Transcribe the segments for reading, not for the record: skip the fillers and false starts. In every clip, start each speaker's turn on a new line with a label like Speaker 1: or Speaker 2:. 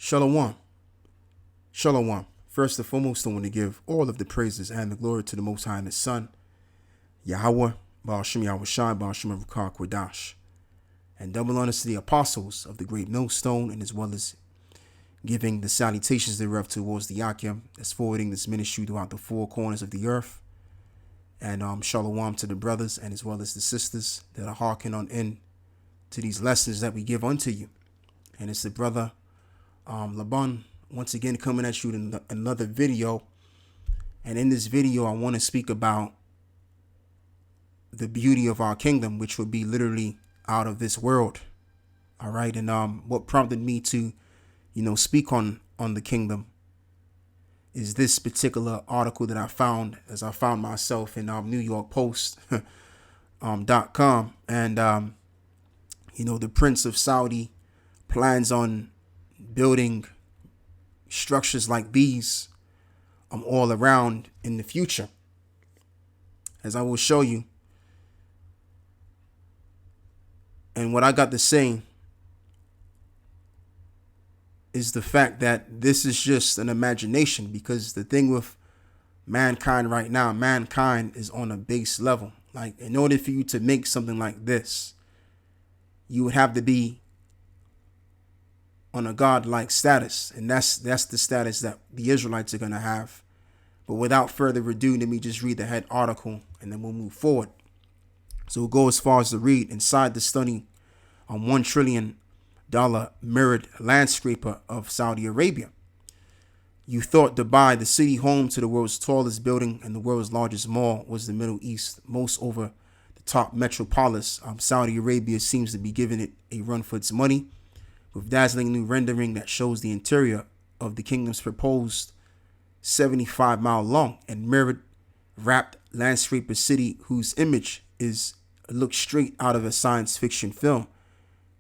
Speaker 1: Shalom. Shalom. First and foremost, I want to give all of the praises and the glory to the Most High and His Son, Yahweh, Baal Shem Yahweh Shai, Baal Shem Rukar Quadash, and double honors to the apostles of the great millstone, and as well as giving the salutations thereof towards the Yakim that's forwarding this ministry throughout the four corners of the earth. And shalom to the brothers and as well as the sisters that are hearkening on in to these lessons that we give unto you. And it's the brother Laban once again coming at you in another video. And in this video, I want to speak about the beauty of our kingdom, which would be literally out of this world. All right. And what prompted me to, speak on the kingdom is this particular article that I found as I found myself in New York Post .com. And, the Prince of Saudi plans on building structures like these all around in the future, as I will show you. And what I got to say is the fact that this is just an imagination, because the thing with mankind right now, mankind is on a base level. Like, in order for you to make something like this, you would have to be on a godlike status, and that's the status that the Israelites are going to have. But without further ado, let me just read the head article and then we'll move forward. So we'll go as far as to read: inside the stunning $1 trillion mirrored landscaper of Saudi Arabia. You thought Dubai, the city home to the world's tallest building and the world's largest mall, was the Middle East most over the top metropolis. Saudi Arabia seems to be giving it a run for its money, with dazzling new rendering that shows the interior of the kingdom's proposed 75-mile long and mirrored wrapped landscaper city, whose image looks straight out of a science fiction film.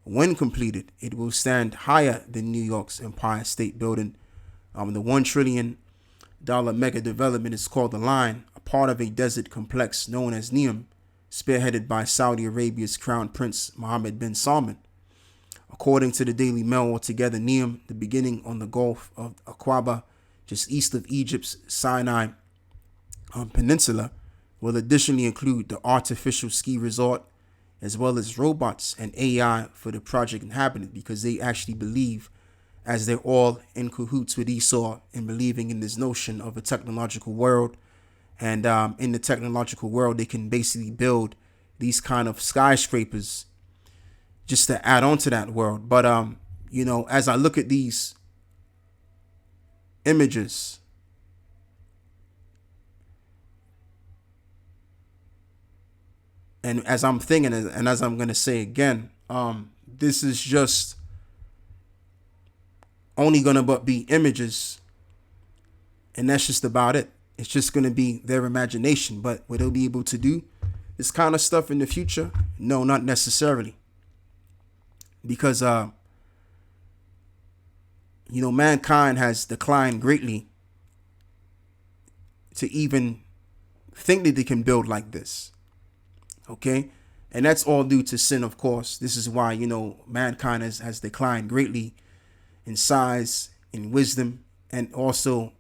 Speaker 1: When completed, it will stand higher than New York's Empire State Building. The $1 trillion mega development is called The Line, a part of a desert complex known as Neom, spearheaded by Saudi Arabia's Crown Prince Mohammed bin Salman. According to the Daily Mail, altogether, Neom, the beginning on the Gulf of Aqaba, just east of Egypt's Sinai Peninsula, will additionally include the artificial ski resort, as well as robots and AI for the project inhabitant, because they actually believe, as they're all in cahoots with Esau in believing in this notion of a technological world. And in the technological world, they can basically build these kind of skyscrapers just to add on to that world. But, as I look at these images, and as I'm thinking, and as I'm going to say again, this is just only going to be images, and that's just about it. It's just going to be their imagination. But will they be able to do this kind of stuff in the future? No, not necessarily. Because, mankind has declined greatly to even think that they can build like this. Okay. And that's all due to sin, of course. This is why, mankind has declined greatly in size, in wisdom, and also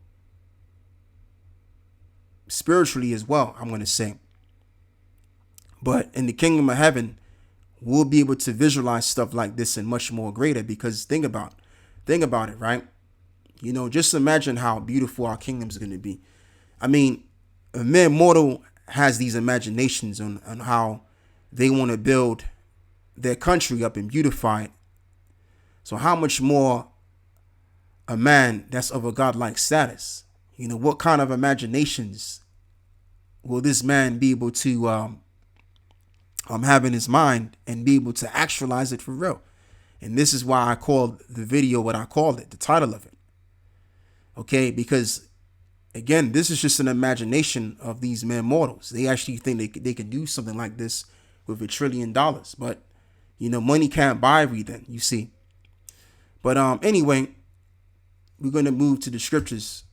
Speaker 1: spiritually as well, I'm going to say. But in the kingdom of heaven, we'll be able to visualize stuff like this and much more greater, because think about it, right? Just imagine how beautiful our kingdom is going to be. I mean, a mere mortal has these imaginations on how they want to build their country up and beautify it. So how much more a man that's of a godlike status? What kind of imaginations will this man be able to have in his mind and be able to actualize it for real? And this is why I called the video what I called it, the title of it. Okay, because again, this is just an imagination of these mere mortals. They actually think they can do something like this with $1 trillion. But, money can't buy everything, you see. But anyway, we're going to move to the scriptures.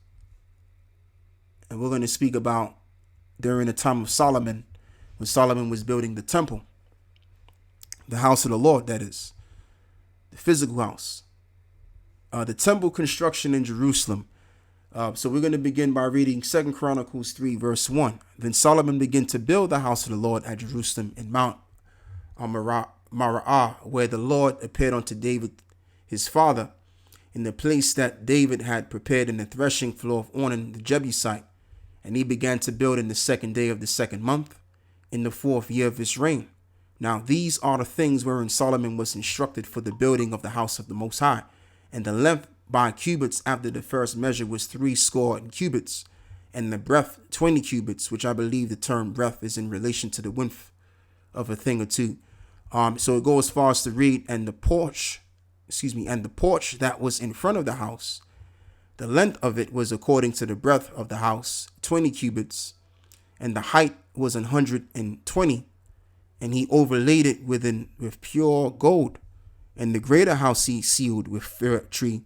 Speaker 1: And we're going to speak about during the time of Solomon, when Solomon was building the temple, the house of the Lord, that is, the physical house. The temple construction in Jerusalem. So we're going to begin by reading 2 Chronicles 3, verse 1. Then Solomon began to build the house of the Lord at Jerusalem in Mount Moriah, where the Lord appeared unto David his father, in the place that David had prepared in the threshing floor of Ornan the Jebusite. And he began to build in the 2nd day of the 2nd month, in the 4th year of his reign. Now these are the things wherein Solomon was instructed for the building of the house of the Most High. And the length by cubits after the first measure was 60 cubits, and the breadth 20 cubits, which I believe the term breadth is in relation to the width of a thing or two. So it goes as far as to read, and the porch that was in front of the house, the length of it was according to the breadth of the house, 20 cubits, and the height was 120, and he overlaid it with pure gold. And the greater house he sealed with fir tree,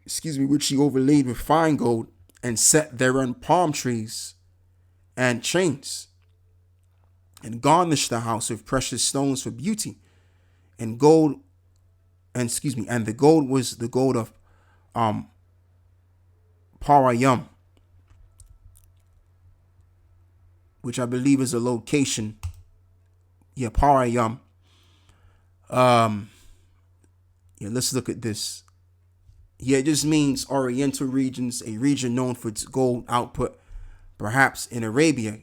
Speaker 1: which he overlaid with fine gold, and set thereon palm trees and chains, and garnished the house with precious stones for beauty, and gold, and the gold was the gold of Parayam, which I believe is a location. Yeah, Parayam. Let's look at this. Yeah, it just means Oriental regions, a region known for its gold output, perhaps in Arabia.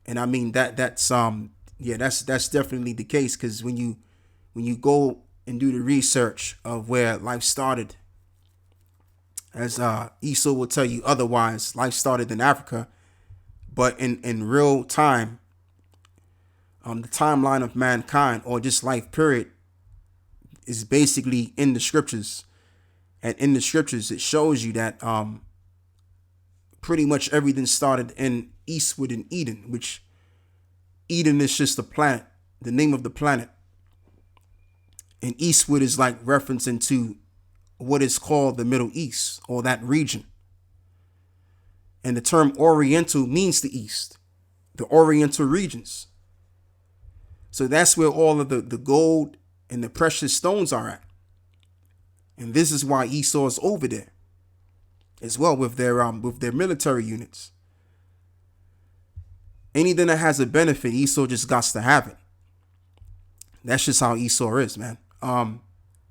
Speaker 1: And I mean that's definitely the case, because when you go and do the research of where life started, as Esau will tell you otherwise, life started in Africa, but in real time, the timeline of mankind, or just life period, is basically in the scriptures. And in the scriptures, it shows you that pretty much everything started in Eastwood in Eden, which Eden is just a planet, the name of the planet. And Eastwood is like referencing to what is called the Middle East, or that region. And the term Oriental means the East, the Oriental regions. So that's where all of the gold and the precious stones are at. And this is why Esau is over there as well, with their military units. Anything that has a benefit, Esau just got to have it. That's just how Esau is, man. And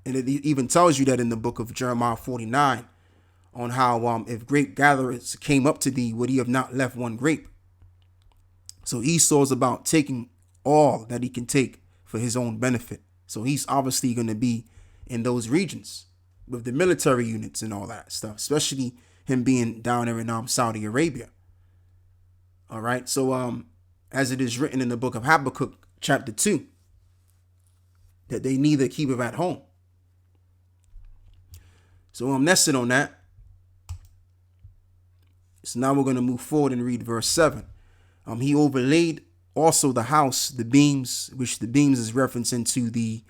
Speaker 1: it even tells you that in the book of Jeremiah 49, on how if grape gatherers came up to thee, would he have not left one grape? So Esau is about taking all that he can take for his own benefit. So he's obviously going to be in those regions with the military units and all that stuff, especially him being down there in Saudi Arabia. All right. So as it is written in the book of Habakkuk, chapter 2, that they neither keep it at home. So that's it on that. So now we're going to move forward and read verse 7. He overlaid also the house, the beams, which the beams is referencing to the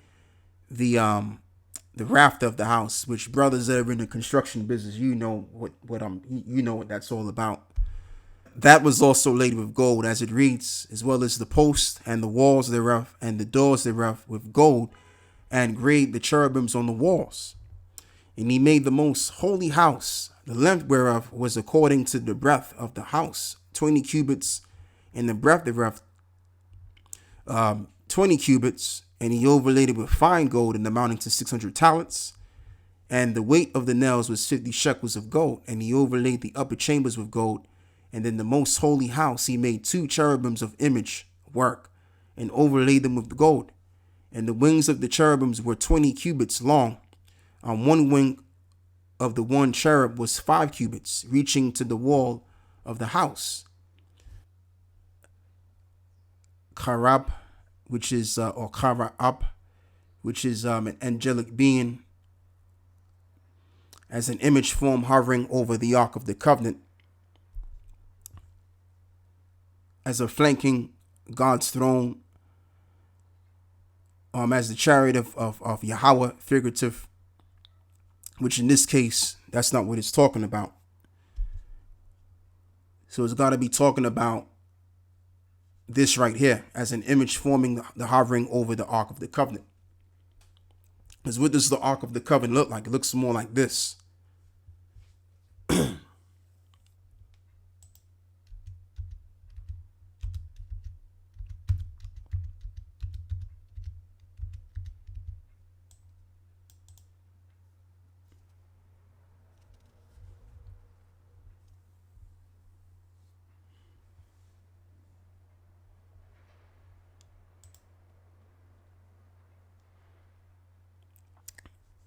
Speaker 1: raft of the house, which brothers that are in the construction business, you know what that's all about. That was also laid with gold, as it reads, as well as the posts and the walls thereof and the doors thereof with gold, and graved the cherubims on the walls. And he made the most holy house, the length whereof was according to the breadth of the house, 20 cubits, and the breadth thereof 20 cubits, and he overlaid it with fine gold, and amounting to 600 talents. And the weight of the nails was 50 shekels of gold, and he overlaid the upper chambers with gold. And in the most holy house he made 2 cherubims of image work, and overlaid them with gold. And the wings of the cherubims were 20 cubits long. On one wing of the one cherub was 5 cubits, reaching to the wall of the house. Karab, which is or Karab, which is an angelic being, as an image form hovering over the Ark of the Covenant, as a flanking God's throne, as the chariot of Yahweh, figurative, which in this case, that's not what it's talking about. So it's got to be talking about this right here, as an image forming the hovering over the Ark of the Covenant. Because what does the Ark of the Covenant look like? It looks more like this.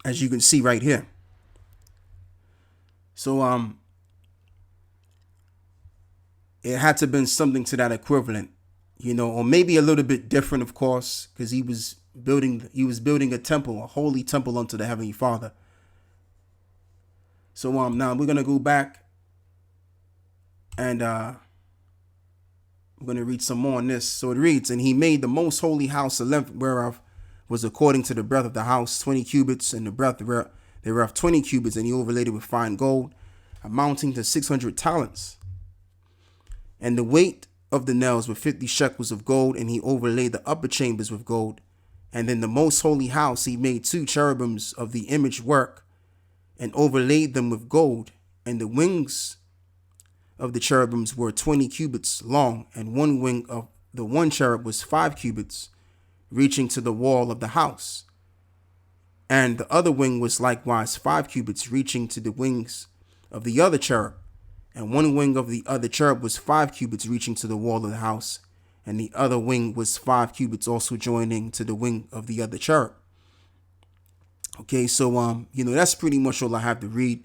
Speaker 1: As you can see right here. So it had to have been something to that equivalent, or maybe a little bit different, of course, because he was building a temple, a holy temple unto the Heavenly Father. So now we're gonna go back and we're gonna read some more on this. So it reads, and he made the most holy house the length whereof was according to the breadth of the house 20 cubits, and the breadth thereof 20 cubits, and he overlaid it with fine gold, amounting to 600 talents. And the weight of the nails were 50 shekels of gold, and he overlaid the upper chambers with gold. And in the most holy house he made 2 cherubims of the image work, and overlaid them with gold. And the wings of the cherubims were 20 cubits long, and one wing of the one cherub was 5 cubits, reaching to the wall of the house. And the other wing was likewise 5 cubits, reaching to the wings of the other cherub. And one wing of the other cherub was 5 cubits, reaching to the wall of the house. And the other wing was 5 cubits, also joining to the wing of the other cherub. Okay, so that's pretty much all I have to read.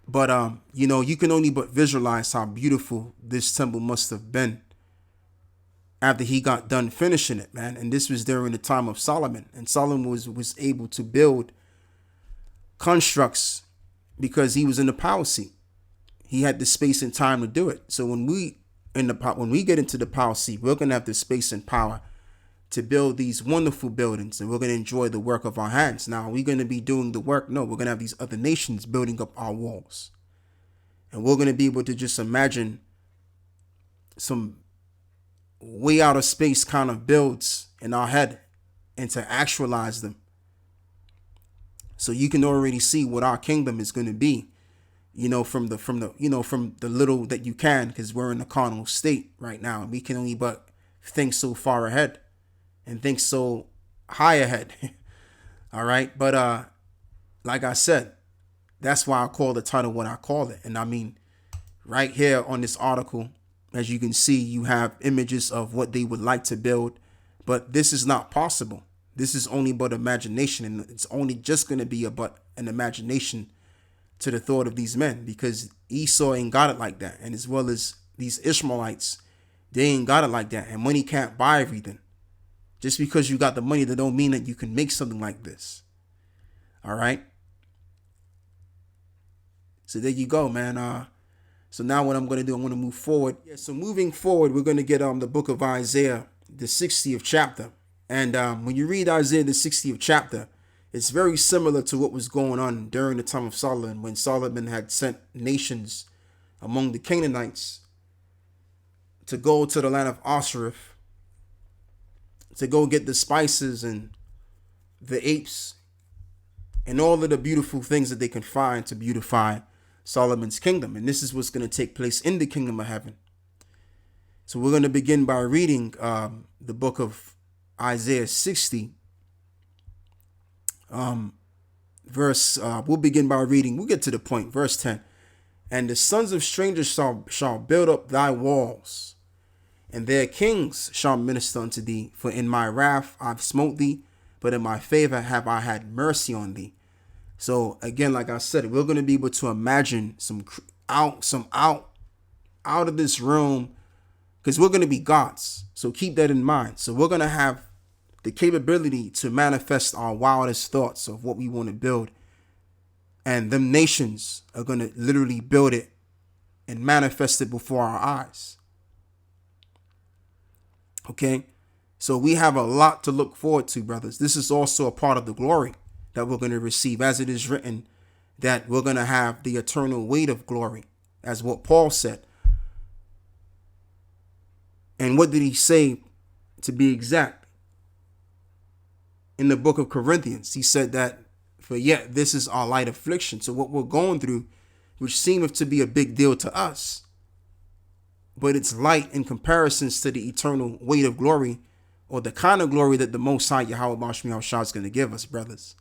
Speaker 1: But you can only but visualize how beautiful this temple must have been after he got done finishing it, man. And this was during the time of Solomon. And Solomon was able to build constructs because he was in the power seat. He had the space and time to do it. So when we get into the power seat, we're gonna have the space and power to build these wonderful buildings, and we're gonna enjoy the work of our hands. Now, are we gonna be doing the work? No, we're gonna have these other nations building up our walls, and we're gonna be able to just imagine some way out of space kind of builds in our head and to actualize them. So you can already see what our kingdom is going to be, from the little that you can, because we're in a carnal state right now, and we can only but think so far ahead and think so high ahead. All right. But like I said, that's why I call the title what I call it. And I mean, right here on this article, as you can see, you have images of what they would like to build, but this is not possible. This is only but imagination, and it's only just going to be but an imagination to the thought of these men, because Esau ain't got it like that. And as well as these Ishmaelites, they ain't got it like that. And money can't buy everything. Just because you got the money, that don't mean that you can make something like this. All right. So there you go, man. So now what I'm going to do, I'm going to move forward. Yeah, so moving forward, we're going to get the book of Isaiah, the 60th chapter. And when you read Isaiah, the 60th chapter, it's very similar to what was going on during the time of Solomon, when Solomon had sent nations among the Canaanites to go to the land of Osiris to go get the spices and the apes and all of the beautiful things that they can find to beautify Solomon's kingdom. And this is what's going to take place in the kingdom of heaven. So we're going to begin by reading the book of Isaiah 60. We'll begin by reading, we'll get to the point, verse 10. And the sons of strangers shall build up thy walls, and their kings shall minister unto thee. For in my wrath I've smote thee, but in my favor have I had mercy on thee. So again, like I said, we're going to be able to imagine some out of this room, because we're going to be gods. So keep that in mind. So we're going to have the capability to manifest our wildest thoughts of what we want to build. And them nations are going to literally build it and manifest it before our eyes. Okay. So we have a lot to look forward to, brothers. This is also a part of the glory that we're going to receive, as it is written that we're going to have the eternal weight of glory, as what Paul said. And what did he say, to be exact? in the book of Corinthians. He said that, for yet this is our light affliction. So what we're going through, which seemeth to be a big deal to us, but it's light in comparisons to the eternal weight of glory, or the kind of glory that the Most High Yahweh Bashmi Al-Shah is going to give us, brothers.